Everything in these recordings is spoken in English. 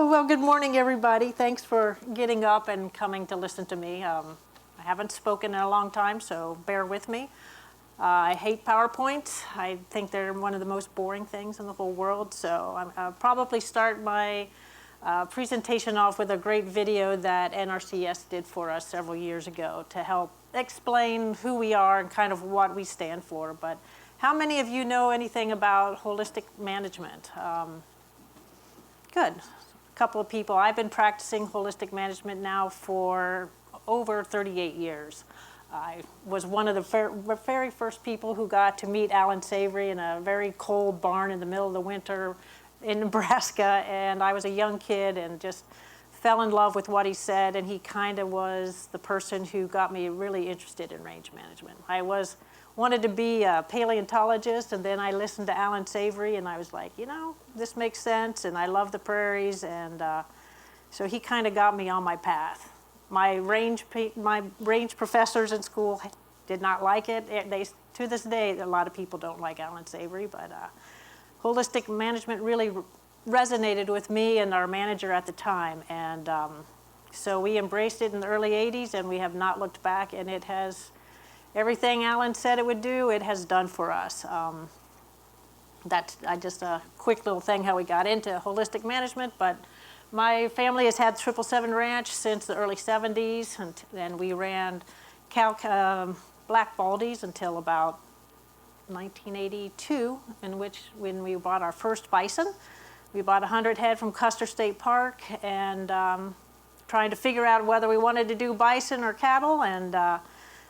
Well, good morning, everybody. Thanks for getting up and coming to listen to me. I haven't spoken in a long time, so bear with me. I hate PowerPoints. I think they're one of the most boring things in the whole world, so I'll probably start my presentation off with a great video that NRCS did for us several years ago to help explain who we are and kind of what we stand for. But how many of you know anything about holistic management? Good. A couple of people. I've been practicing holistic management now for over 38 years. I was one of the very first people who got to meet Alan Savory in a very cold barn in the middle of the winter in Nebraska, and I was a young kid and just fell in love with what he said, and he kind of was the person who got me really interested in range management. I wanted to be a paleontologist, and then I listened to Alan Savory, and I was like, you know, this makes sense, and I love the prairies, and so he kind of got me on my path. My range professors in school did not like it. To this day, a lot of people don't like Alan Savory, but holistic management really resonated with me and our manager at the time, and so we embraced it in the early 80s, and we have not looked back, and it has everything Alan said it would do, it has done for us. That's just a quick little thing how we got into holistic management, but my family has had 777 Ranch since the early 70s, and we ran black baldies until about 1982, when we bought our first bison. We bought 100 head from Custer State Park, and trying to figure out whether we wanted to do bison or cattle, and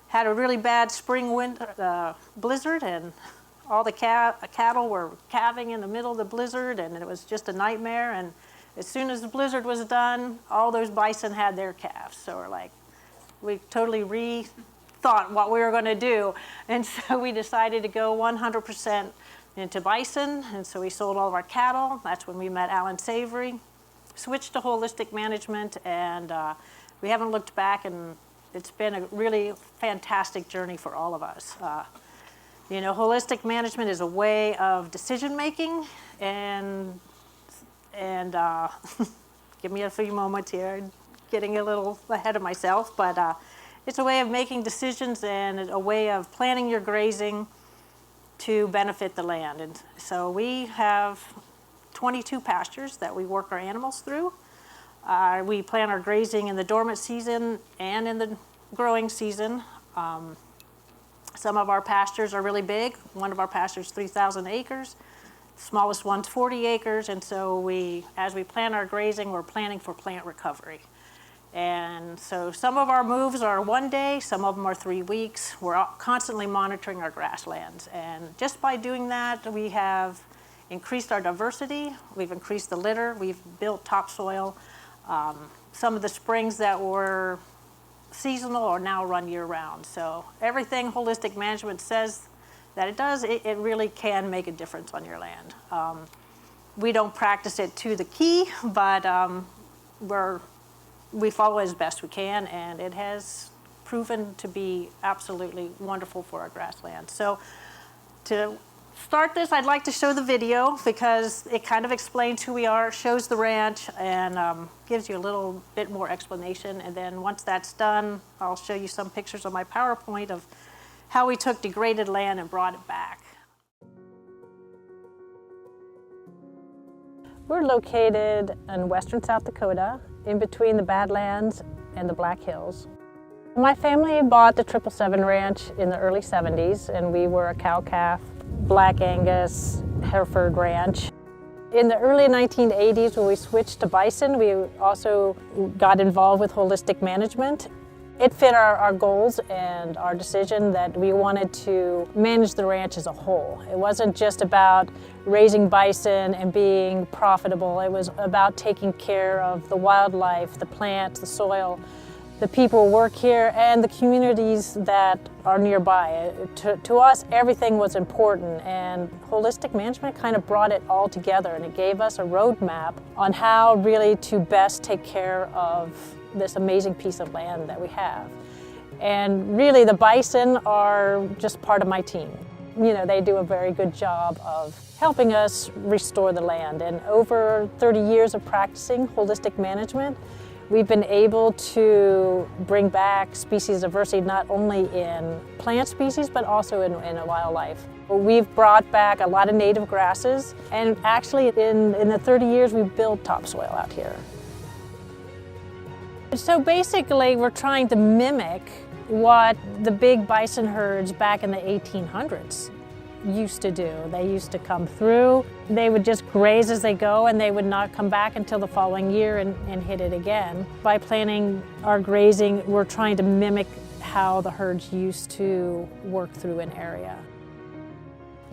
had a really bad spring blizzard, and all the cattle were calving in the middle of the blizzard, and it was just a nightmare. And as soon as the blizzard was done, all those bison had their calves. So we totally rethought what we were going to do, and so we decided to go 100% into bison, and so we sold all of our cattle. That's when we met Alan Savory, switched to holistic management, and we haven't looked back, and it's been a really fantastic journey for all of us. You know, holistic management is a way of decision making, and give me a few moments here, getting a little ahead of myself, but it's a way of making decisions and a way of planning your grazing to benefit the land. And so we have 22 pastures that we work our animals through. We plan our grazing in the dormant season and in the growing season. Some of our pastures are really big. One of our pastures is 3,000 acres. The smallest one's 40 acres. And so as we plan our grazing, we're planning for plant recovery. And so some of our moves are 1 day, some of them are 3 weeks. We're constantly monitoring our grasslands. And just by doing that, we have increased our diversity. We've increased the litter. We've built topsoil. Some of the springs that were seasonal are now run year-round. So everything holistic management says that it does, it really can make a difference on your land. We don't practice it to the key, but we follow it as best we can, and it has proven to be absolutely wonderful for our grasslands. So to start this, I'd like to show the video because it kind of explains who we are, shows the ranch, and gives you a little bit more explanation. And then once that's done, I'll show you some pictures on my PowerPoint of how we took degraded land and brought it back. We're located in western South Dakota, in between the Badlands and the Black Hills. My family bought the 777 Ranch in the early 70s, and we were a cow-calf, Black Angus, Hereford ranch. In the early 1980s, when we switched to bison, we also got involved with holistic management. It fit our goals and our decision that we wanted to manage the ranch as a whole. It wasn't just about raising bison and being profitable. It was about taking care of the wildlife, the plants, the soil, the people who work here, and the communities that are nearby. To us, everything was important, and holistic management kind of brought it all together, and it gave us a roadmap on how really to best take care of this amazing piece of land that we have. And really, the bison are just part of my team. they do a very good job of helping us restore the land. And over 30 years of practicing holistic management, we've been able to bring back species diversity not only in plant species but also in wildlife. We've brought back a lot of native grasses, and actually in the 30 years we've built topsoil out here. So basically we're trying to mimic what the big bison herds back in the 1800s used to do. They used to come through, they would just graze as they go, and they would not come back until the following year and hit it again. By planning our grazing, we're trying to mimic how the herds used to work through an area.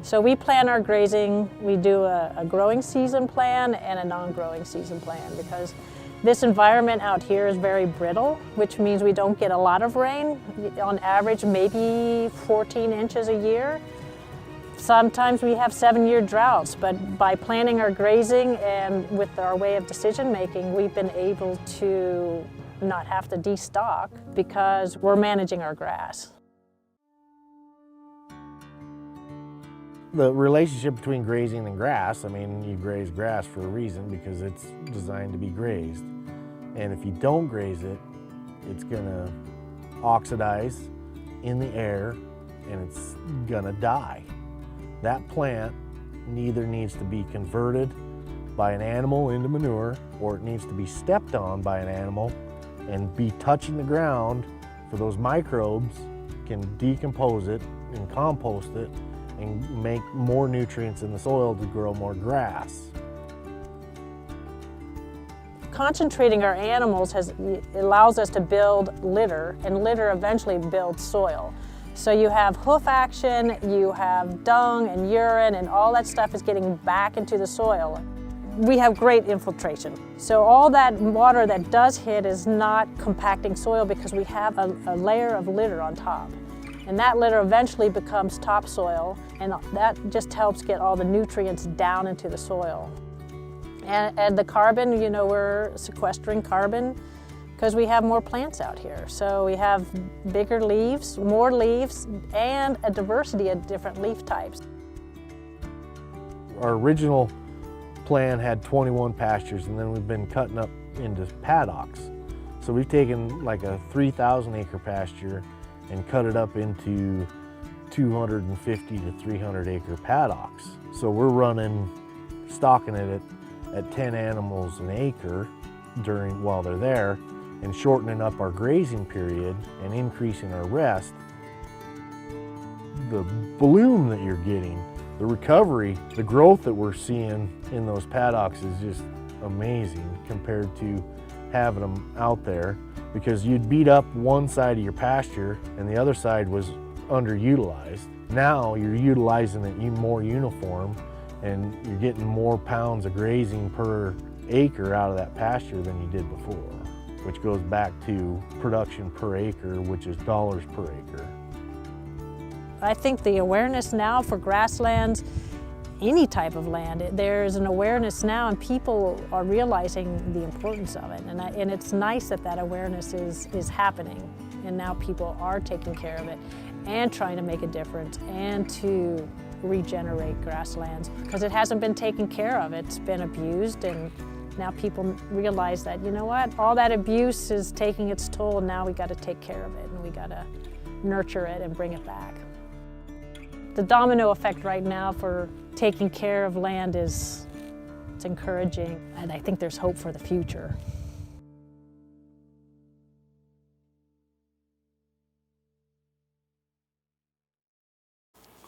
So we plan our grazing, we do a growing season plan and a non-growing season plan, because this environment out here is very brittle, which means we don't get a lot of rain. On average, maybe 14 inches a year. Sometimes we have 7-year droughts, but by planning our grazing and with our way of decision making, we've been able to not have to destock because we're managing our grass. The relationship between grazing and grass, I mean, you graze grass for a reason because it's designed to be grazed. And if you don't graze it, it's gonna oxidize in the air and it's gonna die. That plant neither needs to be converted by an animal into manure, or it needs to be stepped on by an animal and be touching the ground, for those microbes can decompose it and compost it and make more nutrients in the soil to grow more grass. Concentrating our animals allows us to build litter, and litter eventually builds soil. So you have hoof action, you have dung and urine, and all that stuff is getting back into the soil. We have great infiltration. So all that water that does hit is not compacting soil because we have a layer of litter on top. And that litter eventually becomes topsoil, and that just helps get all the nutrients down into the soil. And the carbon, we're sequestering carbon because we have more plants out here. So we have bigger leaves, more leaves, and a diversity of different leaf types. Our original plan had 21 pastures, and then we've been cutting up into paddocks. So we've taken like a 3,000 acre pasture and cut it up into 250 to 300 acre paddocks. So we're stocking it at 10 animals an acre while they're there, and shortening up our grazing period and increasing our rest. The bloom that you're getting, the recovery, the growth that we're seeing in those paddocks is just amazing compared to having them out there, because you'd beat up one side of your pasture and the other side was underutilized. Now you're utilizing it more uniform, and you're getting more pounds of grazing per acre out of that pasture than you did before, which goes back to production per acre, which is dollars per acre. I think the awareness now for grasslands, any type of land, there's an awareness now, and people are realizing the importance of it. And it's nice that awareness is happening, and now people are taking care of it and trying to make a difference and to regenerate grasslands, because it hasn't been taken care of. It's been abused, and now people realize that, all that abuse is taking its toll, and now we got to take care of it, and we got to nurture it and bring it back. The domino effect right now for taking care of land it's encouraging, and I think there's hope for the future.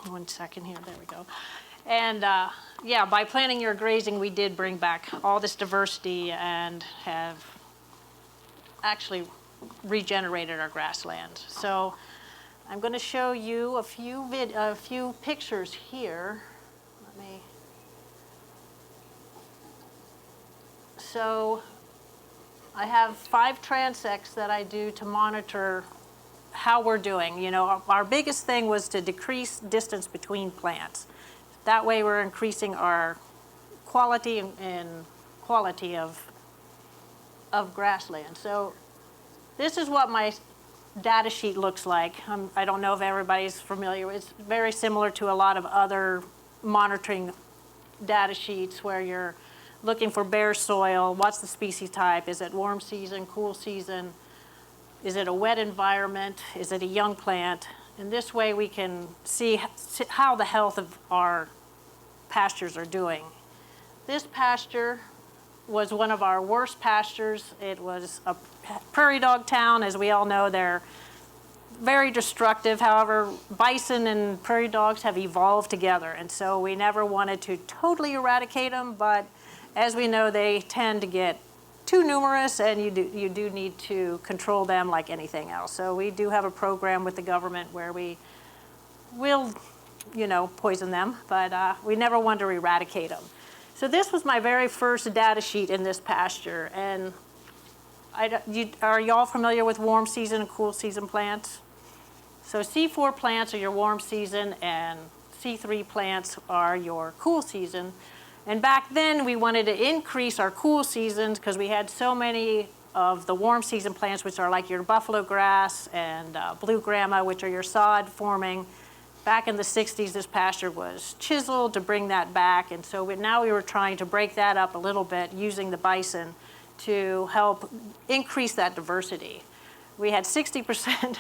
One second here, there we go. And yeah, by planning your grazing, we did bring back all this diversity and have actually regenerated our grassland. So I'm going to show you a few pictures here. So I have 5 transects that I do to monitor how we're doing. Our biggest thing was to decrease distance between plants. That way we're increasing our quality and quality of grassland. So this is what my data sheet looks like. I don't know if everybody's familiar. It's very similar to a lot of other monitoring data sheets where you're looking for bare soil. What's the species type? Is it warm season, cool season? Is it a wet environment? Is it a young plant? And this way we can see how the health of our pastures are doing. This pasture was one of our worst pastures. It was a prairie dog town. As we all know, they're very destructive. However, bison and prairie dogs have evolved together, and so we never wanted to totally eradicate them, but as we know, they tend to get too numerous, and you do need to control them like anything else. So we do have a program with the government where we will, poison them, but we never wanted to eradicate them. So this was my very first data sheet in this pasture, and are y'all familiar with warm season and cool season plants? So C4 plants are your warm season, and C3 plants are your cool season. And back then, we wanted to increase our cool seasons because we had so many of the warm season plants, which are like your buffalo grass and blue grama, which are your sod forming. Back in the 60s, this pasture was chiseled to bring that back. And so now we were trying to break that up a little bit using the bison to help increase that diversity. We had 60%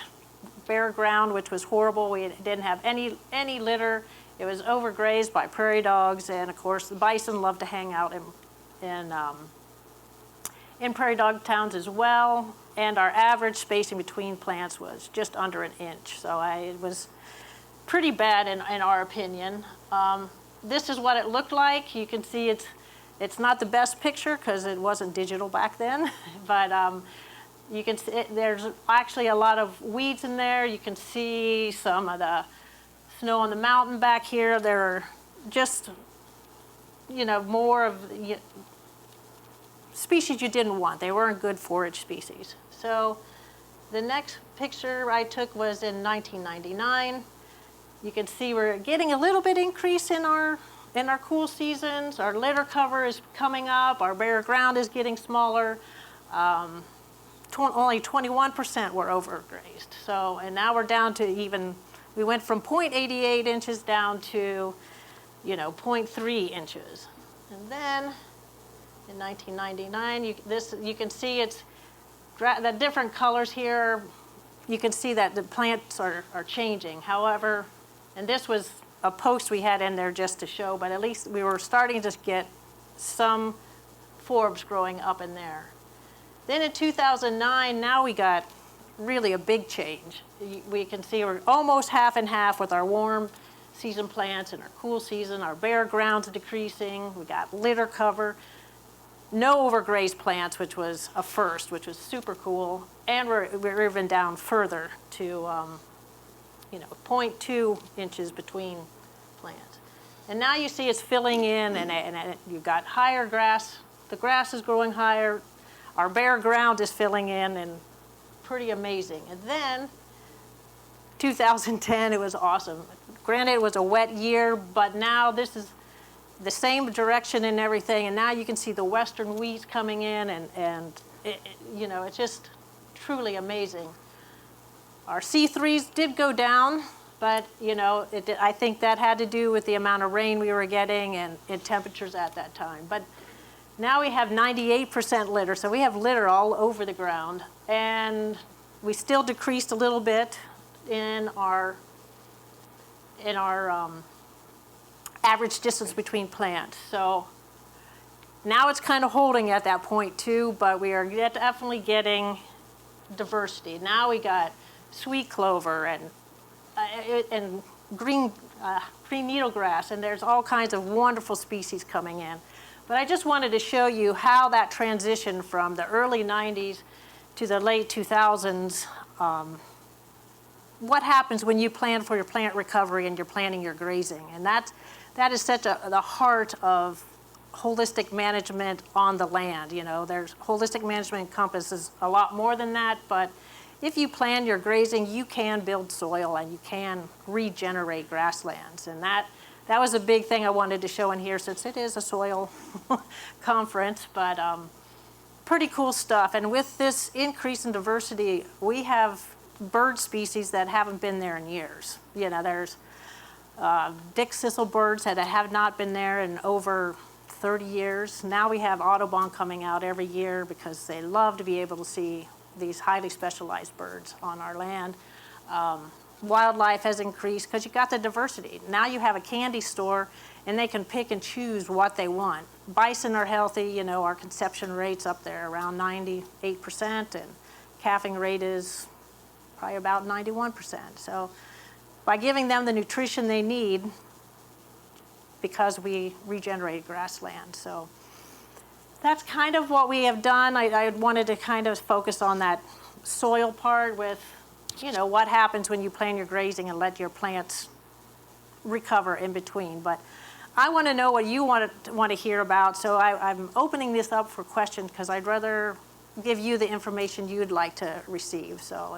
bare ground, which was horrible. We didn't have any litter. It was overgrazed by prairie dogs, and of course the bison love to hang out in prairie dog towns as well. And our average spacing between plants was just under an inch. So it was pretty bad in our opinion. This is what it looked like. You can see it's not the best picture because it wasn't digital back then, but you can see there's actually a lot of weeds in there. You can see some of the snow on the mountain back here. There are just, more of species you didn't want. They weren't good forage species. So the next picture I took was in 1999. You can see we're getting a little bit increase in our cool seasons. Our litter cover is coming up. Our bare ground is getting smaller. Only 21% were overgrazed. So, and now we're down to we went from 0.88 inches down to, 0.3 inches. And then in 1999, you can see the different colors here. You can see that the plants are changing. However, and this was a post we had in there just to show, but at least we were starting to get some forbs growing up in there. Then in 2009, now we got really a big change. We can see we're almost half and half with our warm season plants and our cool season. Our bare ground's decreasing. We got litter cover. No overgrazed plants, which was a first, which was super cool. And we're even down further to 0.2 inches between plants. And now you see it's filling in, and you've got higher grass. The grass is growing higher. Our bare ground is filling in, and pretty amazing. And then 2010, it was awesome. Granted, it was a wet year, but now this is the same direction and everything. And now you can see the western wheats coming in, and it's just truly amazing. Our C3s did go down, but I think that had to do with the amount of rain we were getting and temperatures at that time. But now we have 98% litter, so we have litter all over the ground, and we still decreased a little bit in our average distance between plants. So now it's kind of holding at that 0.2, but we are definitely getting diversity. Now we got sweet clover and green needlegrass, and there's all kinds of wonderful species coming in. But I just wanted to show you how that transition from the early 90s to the late 2000s, what happens when you plan for your plant recovery and you're planning your grazing. And that is the heart of holistic management on the land. There's holistic management encompasses a lot more than that, but if you plan your grazing, you can build soil and you can regenerate grasslands. And that was a big thing I wanted to show in here since it is a soil conference, but pretty cool stuff. And with this increase in diversity, we have bird species that haven't been there in years. You know, there's Dick Sissel birds that have not been there in over 30 years. Now we have Audubon coming out every year because they love to be able to see these highly specialized birds on our land. Wildlife has increased because you got the diversity. Now you have a candy store and they can pick and choose what they want. Bison are healthy, you know, our conception rate's up there around 98%, and calving rate is probably about 91%. So by giving them the nutrition they need, because we regenerated grassland. So that's kind of what we have done. I wanted to kind of focus on that soil part with, you know, what happens when you plan your grazing and let your plants recover in between. But I want to know what you want to hear about, so I'm opening this up for questions because I'd rather give you the information you'd like to receive. So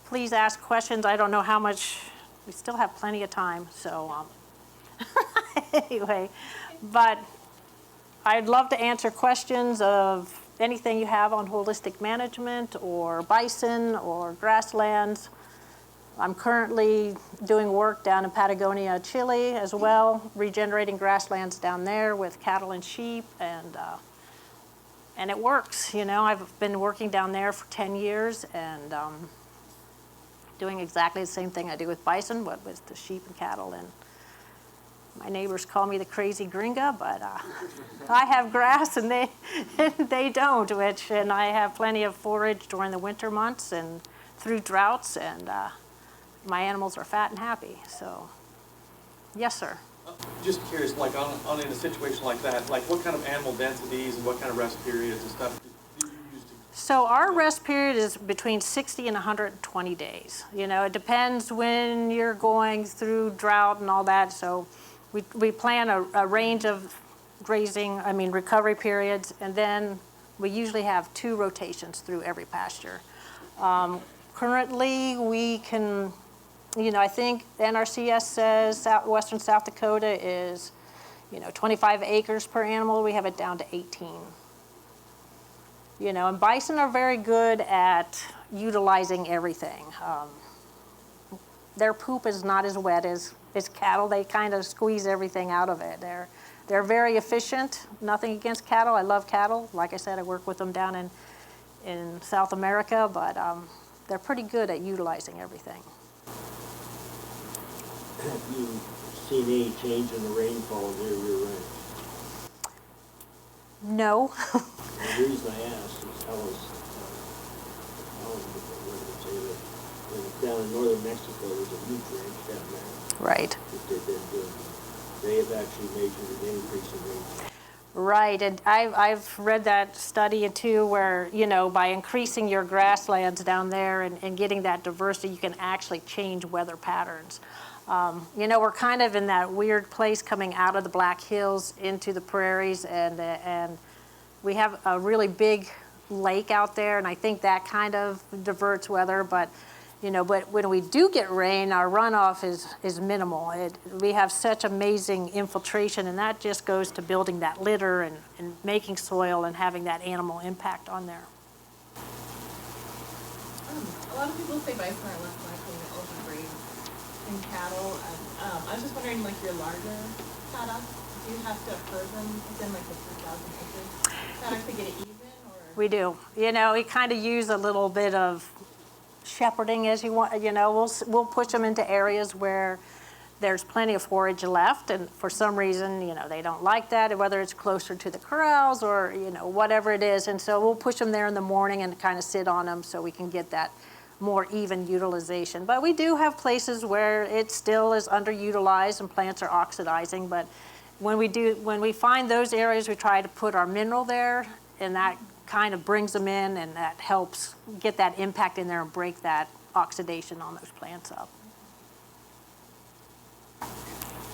please ask questions. I don't know how much, we still have plenty of time, so anyway, but I'd love to answer questions of anything you have on holistic management or bison or grasslands. I'm currently doing work down in Patagonia, Chile as well, regenerating grasslands down there with cattle and sheep, and it works. You know, I've been working down there for 10 years and doing exactly the same thing I do with bison, but with the sheep and cattle. And my neighbors call me the crazy gringa, but I have grass and they don't, and I have plenty of forage during the winter months and through droughts, and my animals are fat and happy. So, yes, sir. Just curious, like on in a situation like that, like what kind of animal densities and what kind of rest periods and stuff do you use to? So our rest period is between 60 and 120 days. You know, it depends when you're going through drought and all that. So we plan a range of recovery periods, and then we usually have 2 rotations through every pasture. Currently, we can, you know, I think NRCS says Western South Dakota is, you know, 25 acres per animal. We have it down to 18. You know, and bison are very good at utilizing everything. Their poop is not as wet as cattle. They kind of squeeze everything out of it. They're very efficient. Nothing against cattle. I love cattle. Like I said, I work with them down in South America, but they're pretty good at utilizing everything. Have you seen any change in the rainfall near your ranch? No. The reason I ask is down in northern Mexico, there's a huge ranch down there. Right. That they've been doing. They have actually measured an increase in rainfall. Right, and I've read that study too, where, you know, by increasing your grasslands down there and getting that diversity, you can actually change weather patterns. You know, we're kind of in that weird place coming out of the Black Hills into the prairies, and we have a really big lake out there, and I think that kind of diverts weather. But you know, but when we do get rain, our runoff is minimal. We have such amazing infiltration, and that just goes to building that litter and making soil and having that animal impact on there. A lot of people say bison are less likely to overgraze than cattle. I was just wondering, like your larger paddocks, do you have to herd them within like the 3,000 acres paddock to get it even? Or? We do. You know, we kind of use a little bit of shepherding as you want. You know, we'll push them into areas where there's plenty of forage left, and for some reason, you know, they don't like that, whether it's closer to the corrals or, you know, whatever it is. And so we'll push them there in the morning and kind of sit on them so we can get that more even utilization. But we do have places where it still is underutilized and plants are oxidizing. But when we find those areas, we try to put our mineral there, and that kind of brings them in, and that helps get that impact in there and break that oxidation on those plants up.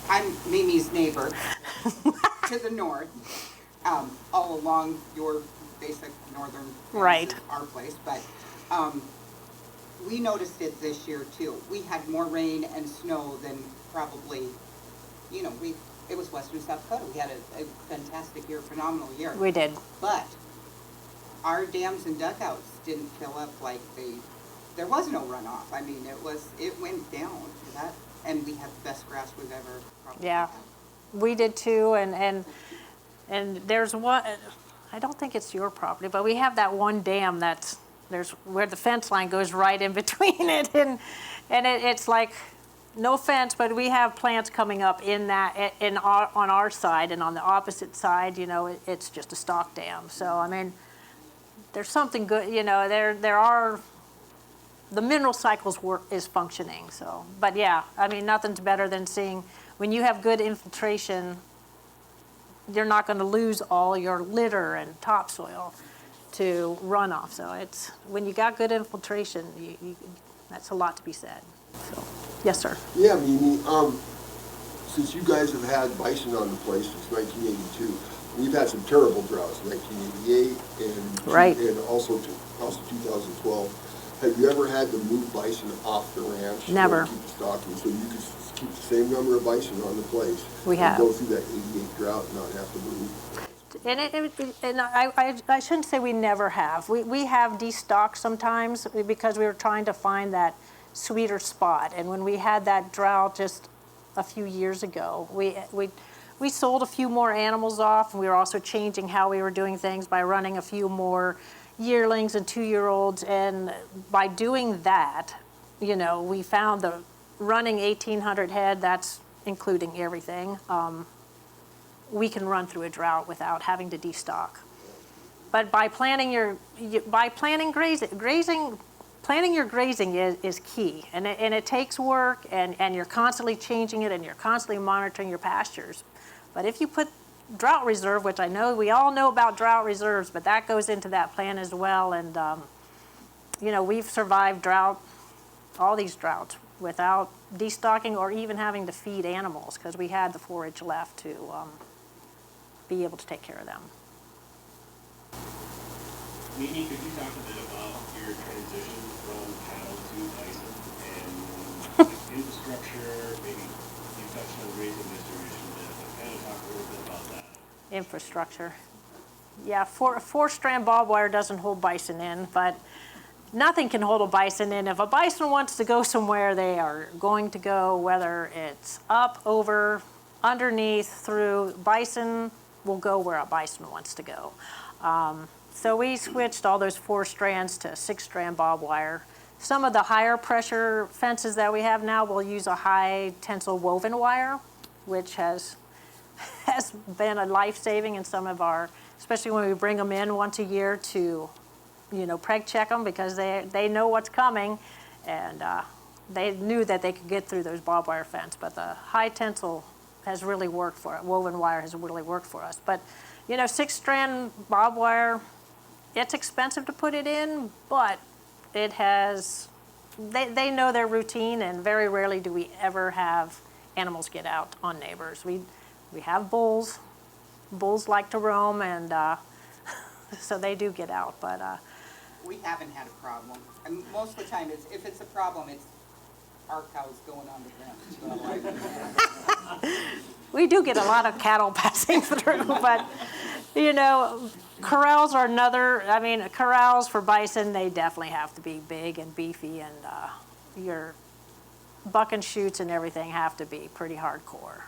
I'm Mimi's neighbor to the north, all along your basic northern fence Right. is our place, but we noticed it this year too. We had more rain and snow than probably, you know, it was Western South Dakota. We had a fantastic year, phenomenal year. We did. But our dams and dugouts didn't fill up like they there was no runoff. I mean, it went down to that, and we had the best grass we've ever probably Yeah. had. We did too, and there's one, I don't think it's your property, but we have that one dam there's where the fence line goes right in between it, and it's like, no fence, but we have plants coming up on our side, and on the opposite side, it's just a stock dam. So, I mean, there's something good, there are, the mineral cycles is functioning, so. But yeah, I mean, nothing's better than seeing, when you have good infiltration, you're not gonna lose all your litter and topsoil to runoff. So it's, when you got good infiltration, that's a lot to be said, so. Yes, sir. Yeah, Mimi, since you guys have had bison on the place since 1982, we've had some terrible droughts, 1988 and Right. and also 2012. Have you ever had to move bison off the ranch? Never. To keep the stocking, so you could keep the same number of bison on the place? We and have. go through that 88 drought and not have to move? And I shouldn't say we never have. We have destocked sometimes because we were trying to find that sweeter spot. And when we had that drought just a few years ago, we sold a few more animals off, and we were also changing how we were doing things by running a few more yearlings and 2-year-olds. And by doing that, we found the running 1,800 head, that's including everything, we can run through a drought without having to destock. But by planning planning your grazing is key, and it takes work, and you're constantly changing it, and you're constantly monitoring your pastures. But if you put drought reserve, which I know we all know about drought reserves, but that goes into that plan as well. And we've survived all these droughts without destocking or even having to feed animals, because we had the forage left to be able to take care of them. Mimi, could you talk a bit about your transition from cattle to bison and infrastructure? Maybe you touched on grazing distribution a bit, but kind of talk a little bit about that. Infrastructure. Yeah, four-strand barbed wire doesn't hold bison in, but nothing can hold a bison in. If a bison wants to go somewhere, they are going to go, whether it's up, over, underneath, through. Bison will go where a bison wants to go. So we switched all those 4 strands to 6-strand barbed wire. Some of the higher pressure fences that we have now will use a high tensile woven wire, which has been a life-saving in some of our, especially when we bring them in once a year to, preg check them, because they know what's coming, and they knew that they could get through those barbed wire fence. But the high tensile has really worked for it. Woven wire has really worked for us. But 6-strand barbed wire, it's expensive to put it in, but it has, they know their routine, and very rarely do we ever have animals get out on neighbors. We have bulls. Bulls like to roam, and so they do get out. But We haven't had a problem. And most of the time, if it's a problem, it's our cows going on the ground. we do get a lot of cattle passing through, but corrals are corrals for bison, they definitely have to be big and beefy, and your buck and chutes and everything have to be pretty hardcore.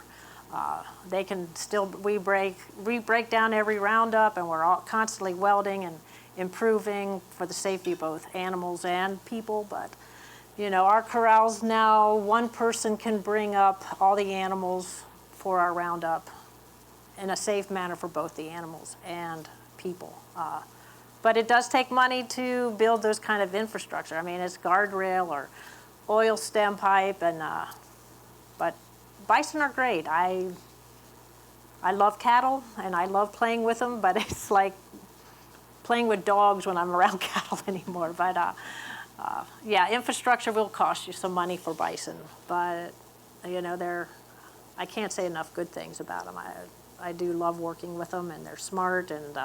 They can still, we break down every roundup, and we're all constantly welding and improving for the safety of both animals and people. But our corrals now, one person can bring up all the animals for our roundup in a safe manner for both the animals and people. But it does take money to build those kind of infrastructure. I mean, it's guardrail or oil stem pipe, and but bison are great. I love cattle, and I love playing with them, but it's like playing with dogs when I'm around cattle anymore. But yeah, infrastructure will cost you some money for bison, but I can't say enough good things about them. I do love working with them, and they're smart, and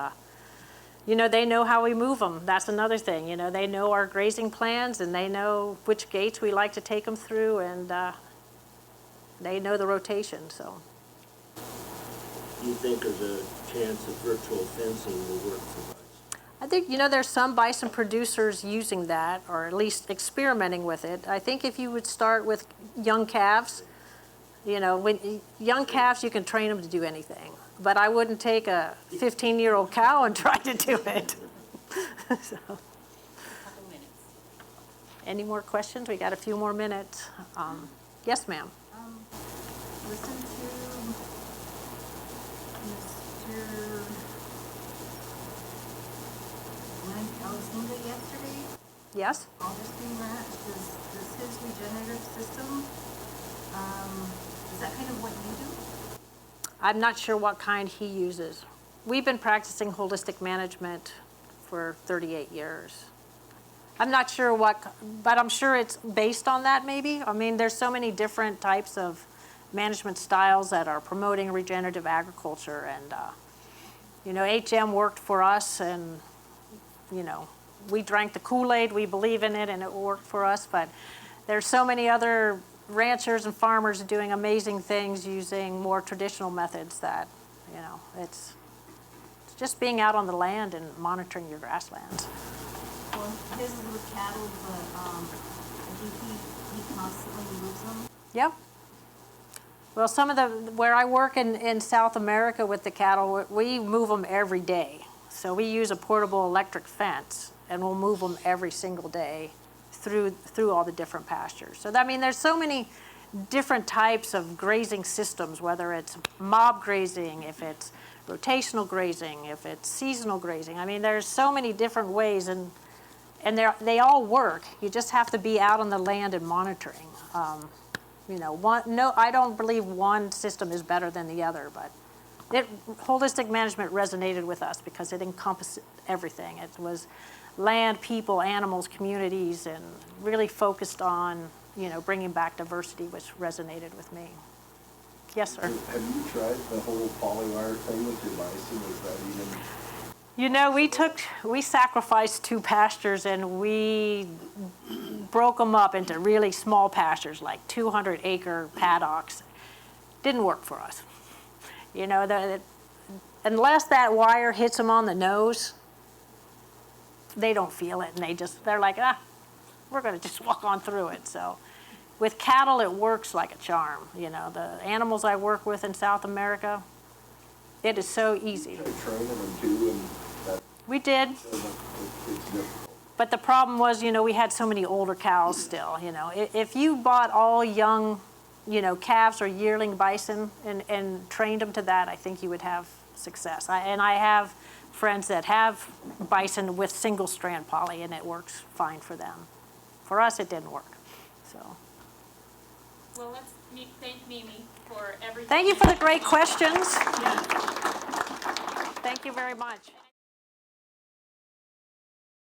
they know how we move them. That's another thing. They know our grazing plans, and they know which gates we like to take them through, and they know the rotation. So, Do you think there's a chance that virtual fencing will work for bison? I think, there's some bison producers using that, or at least experimenting with it. I think if you would start with young calves, when young calves, you can train them to do anything. But I wouldn't take a 15-year-old cow and try to do it. So. Any more questions? We got a few more minutes. Yes, ma'am. Listen to Mr. Glenn Alexander yesterday. Yes? Augustine Ranch, does his regenerative system, is that kind of what you do? I'm not sure what kind he uses. We've been practicing holistic management for 38 years. I'm not sure but I'm sure it's based on that maybe. I mean, there's so many different types of management styles that are promoting regenerative agriculture, and HM worked for us, and we drank the Kool-Aid, we believe in it, and it worked for us, but there's so many other ranchers and farmers doing amazing things using more traditional methods that, it's just being out on the land and monitoring your grasslands. Well, his is with cattle, but I think he constantly moves them. Yep. Well, where I work in South America with the cattle, we move them every day. So we use a portable electric fence, and we'll move them every single day through all the different pastures. So there's so many different types of grazing systems, whether it's mob grazing, if it's rotational grazing, if it's seasonal grazing. There's so many different ways, and they all work. You just have to be out on the land and monitoring. I don't believe one system is better than the other, but holistic management resonated with us because it encompassed everything. It was land, people, animals, communities, and really focused on, bringing back diversity, which resonated with me. Yes, sir. Have you tried the whole polywire thing with your bison? Is that even? We sacrificed 2 pastures, and we broke them up into really small pastures, like 200-acre paddocks. Didn't work for us. Unless that wire hits them on the nose, they don't feel it, and they're like, we're going to just walk on through it. So with cattle, it works like a charm. The animals I work with in South America, it is so easy. Training them too, and that we did. it's difficult. But the problem was, we had so many older cows still. If you bought all young, calves or yearling bison and trained them to that, I think you would have success. I have friends that have bison with single strand poly, and it works fine for them. For us, it didn't work. So. Well, let's thank Mimi for everything. Thank you for the great questions. Thank you very much.